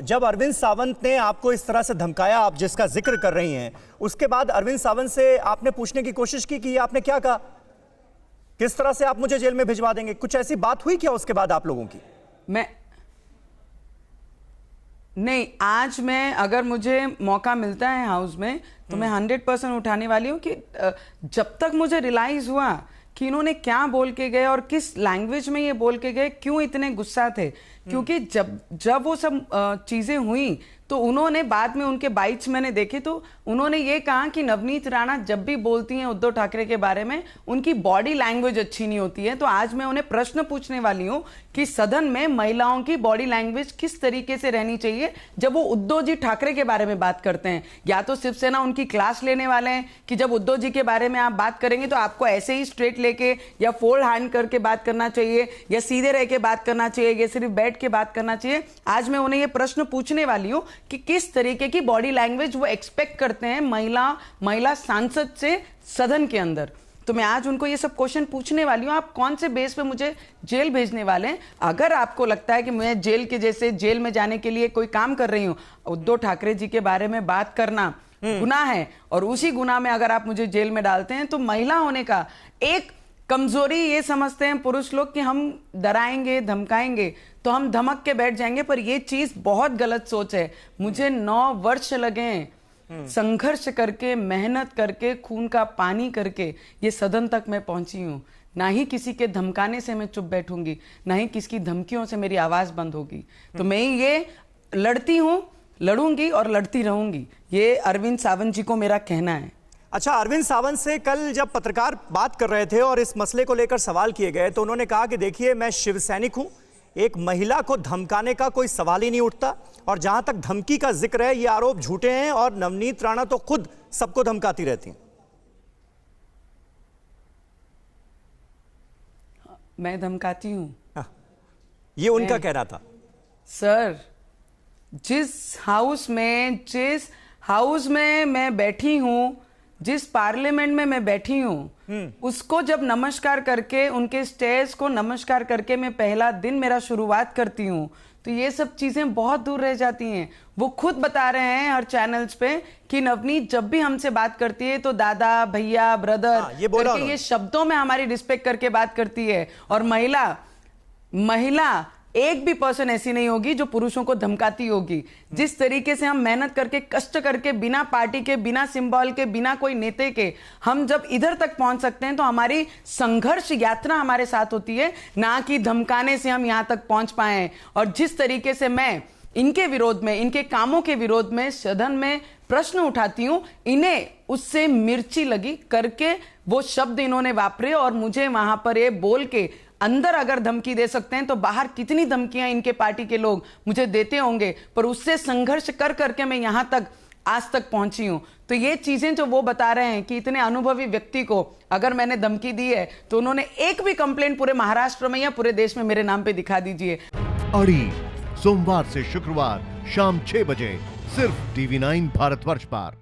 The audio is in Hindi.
जब अरविंद सावंत ने आपको इस तरह से धमकाया, आप जिसका जिक्र कर रही हैं, उसके बाद अरविंद सावंत से आपने पूछने की कोशिश की कि आपने क्या कहा, किस तरह से आप मुझे जेल में भिजवा देंगे? कुछ ऐसी बात हुई क्या उसके बाद आप लोगों की? नहीं, आज मैं अगर मुझे मौका मिलता है हाउस में तो मैं 100% उठाने वाली हूँ कि जब तक मुझे रियलाइज हुआ कि इन्होंने क्या बोल के गए और किस लैंग्वेज में ये बोल के गए, क्यों इतने गुस्सा थे, क्योंकि जब वो सब चीजें हुई तो उन्होंने बाद में उनके बाइट्स मैंने देखे तो उन्होंने ये कहा कि नवनीत राणा जब भी बोलती हैं उद्धव ठाकरे के बारे में उनकी बॉडी लैंग्वेज अच्छी नहीं होती है। तो आज मैं उन्हें प्रश्न पूछने वाली हूं कि सदन में महिलाओं की बॉडी लैंग्वेज किस तरीके से रहनी चाहिए जब वो उद्धव जी ठाकरे के बारे में बात करते हैं। या तो शिवसेना उनकी क्लास लेने वाले हैं कि जब उद्धव जी के बारे में आप बात करेंगे तो आपको ऐसे ही स्ट्रेट लेके या फोल्ड हैंड करके बात करना चाहिए या सीधे रह के बात करना चाहिए या सिर्फ बैठ के बात करना चाहिए। आज मैं उन्हें ये प्रश्न पूछने वाली हूं कि किस तरीके की बॉडी लैंग्वेज वो एक्सपेक्ट करते हैं महिला सांसद से सदन के अंदर। तो मैं आज उनको ये सब क्वेश्चन पूछने वाली हूं, आप कौन से बेस पे मुझे जेल भेजने वाले हैं। अगर आपको लगता है कि मैं जेल के जैसे जेल में जाने के लिए कोई काम कर रही हूं, उद्धव ठाकरे जी के बारे में बात करना गुनाह है और उसी गुनाह में अगर आप मुझे जेल में डालते हैं तो महिला होने का एक कमजोरी ये समझते हैं पुरुष लोग कि हम डराएंगे धमकाएंगे तो हम धमक के बैठ जाएंगे, पर ये चीज बहुत गलत सोच है। मुझे 9 वर्ष लगे हैं संघर्ष करके, मेहनत करके, खून का पानी करके ये सदन तक मैं पहुंची हूं। ना ही किसी के धमकाने से मैं चुप बैठूंगी, ना ही किसी की धमकियों से मेरी आवाज बंद होगी। तो मैं ये लड़ती हूं, लड़ूंगी और लड़ती रहूंगी, ये अरविंद सावंत जी को मेरा कहना है। अच्छा, अरविंद सावंत से कल जब पत्रकार बात कर रहे थे और इस मसले को लेकर सवाल किए गए तो उन्होंने कहा कि देखिए मैं शिव सैनिक हूं, एक महिला को धमकाने का कोई सवाल ही नहीं उठता और जहां तक धमकी का जिक्र है ये आरोप झूठे हैं और नवनीत राणा तो खुद सबको धमकाती रहती हैं। मैं धमकाती हूं? ये उनका कहना था। सर, जिस हाउस में मैं बैठी हूं, जिस पार्लियामेंट में मैं बैठी हूं, उसको जब नमस्कार करके, उनके स्टेज को नमस्कार करके मैं पहला दिन मेरा शुरुआत करती हूं तो ये सब चीजें बहुत दूर रह जाती हैं। वो खुद बता रहे हैं हर चैनल्स पे कि नवनीत जब भी हमसे बात करती है तो दादा, भैया, ब्रदर ये शब्दों में हमारी रिस्पेक्ट करके बात करती है। और महिला एक भी पर्सन ऐसी नहीं होगी जो पुरुषों को धमकाती होगी। जिस तरीके से हम मेहनत करके, कष्ट करके, बिना पार्टी के, बिना सिंबल के, बिना कोई नेता के हम जब इधर तक पहुंच सकते हैं तो हमारी संघर्ष यात्रा हमारे साथ होती है, ना कि धमकाने से हम यहां तक पहुंच पाए हैं। और जिस तरीके से मैं इनके विरोध में, इनके कामों के विरोध में सदन में प्रश्न उठाती हूं, इन्हें उससे मिर्ची लगी करके वो शब्द इन्होंने वापरे और मुझे वहां पर ये बोल के अंदर अगर धमकी दे सकते हैं तो बाहर कितनी धमकियां इनके पार्टी के लोग मुझे देते होंगे, पर उससे संघर्ष कर करके मैं यहां तक आज तक पहुंची हूं। तो ये चीजें जो वो बता रहे हैं कि इतने अनुभवी व्यक्ति को अगर मैंने धमकी दी है तो उन्होंने एक भी कंप्लेंट पूरे महाराष्ट्र में या पूरे देश में मेरे नाम पे दिखा दीजिए। अड़ी सोमवार से शुक्रवार शाम 6 बजे सिर्फ TV9 भारतवर्ष पर।